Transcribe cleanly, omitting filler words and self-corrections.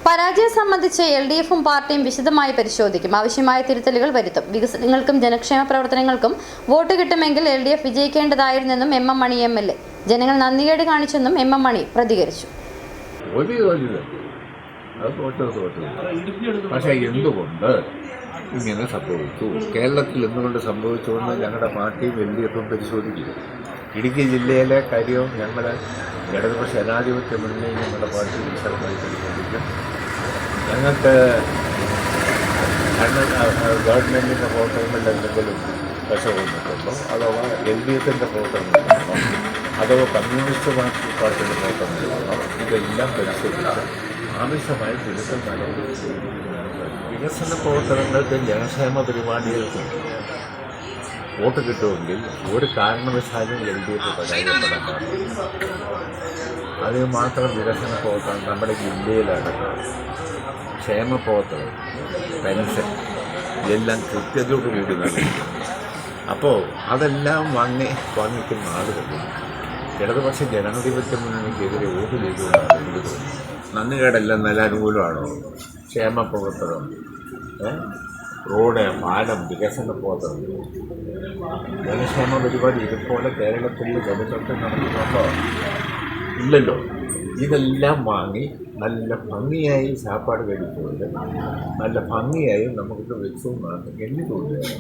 പരാജയം സംബന്ധിച്ച് LDFും പാർട്ടിയും വിശദമായി പരിശോധിക്കും. ആവശ്യമായ തിരുത്തലുകൾ വരുത്തും. വികസനങ്ങൾക്കും ജനക്ഷേമ പ്രവർത്തനങ്ങൾക്കും വോട്ട് കിട്ടുമെങ്കിൽ LDF വിജയിക്കേണ്ടതായിരുന്നെന്നും MM മണി MLA. ജനങ്ങൾ നന്ദികേട് കാണിച്ചെന്നും MM മണി പ്രതികരിച്ചു. പക്ഷേ എന്തുകൊണ്ട് ഇങ്ങനെ സംഭവിച്ചു, കേരളത്തിൽ എന്തുകൊണ്ട് സംഭവിച്ചുവെന്ന് ഞങ്ങളുടെ പാർട്ടിയും LDFും പരിശോധിക്കും. ഇടുക്കി ജില്ലയിലെ കാര്യവും ഞങ്ങൾ ഇടതുപക്ഷ ജനാധിപത്യ മുന്നണി ഞങ്ങളുടെ പാർട്ടി വിശദമായി പരിശോധിക്കും. ഞങ്ങൾക്ക് ഗവൺമെൻറ്റിൻ്റെ പ്രവർത്തനങ്ങളിൽ എന്തെങ്കിലും വിഷമൊന്നിട്ടുണ്ടോ, അഥവാ LDFിൻ്റെ പ്രവർത്തനങ്ങളുണ്ടോ, അഥവാ കമ്മ്യൂണിസ്റ്റ് പാർട്ടിയുടെ പ്രവർത്തനങ്ങളുണ്ടോ, ഇതെല്ലാം പരിശോധിച്ച് ആവശ്യമായ തിരുത്തൽ നടപടി. വികസന പ്രവർത്തനങ്ങൾക്കും ജനക്ഷേമ പരിപാടികൾക്കും വോട്ട് കിട്ടുമെങ്കിൽ ഒരു കാരണവശാലും LDF പരാജയപ്പെടാൻ പാടില്ല. അത് മാത്രം വികസന പ്രവർത്തനം നമ്മുടെ ജില്ലയിലാണ്. ക്ഷേമ പ്രവർത്തനം, പെൻഷൻ എല്ലാം കൃത്യതയോടുകൂടി നൽകുന്നു. അപ്പോൾ അതെല്ലാം വാങ്ങിക്കുന്ന ആളുകൾ ഇടതുപക്ഷ ജനാധിപത്യ മുന്നണിക്കെതിരെ വോട്ട് ചെയ്തുകൊണ്ടാണ് എനിക്ക് തോന്നുന്നത്. നന്ദികേടെല്ലാം നല്ല അനുകൂലമാണോ? ക്ഷേമ പ്രവർത്തനം, റോഡ്, പാലം, വികസന പ്രവർത്തനം, ജനക്ഷേമ പരിപാടി ഇതുപോലെ കേരളത്തിൽ ജനങ്ങൾക്ക് നടക്കുന്നുണ്ടോ? ഇല്ലല്ലോ. ഇതെല്ലാം വാങ്ങി നല്ല ഭംഗിയായി സാപ്പാട് കഴിച്ചുകൊണ്ട് നല്ല ഭംഗിയായി നമുക്ക് വെച്ചുകൊണ്ടാണ് എണ്ണി തോന്നുകയാണ്.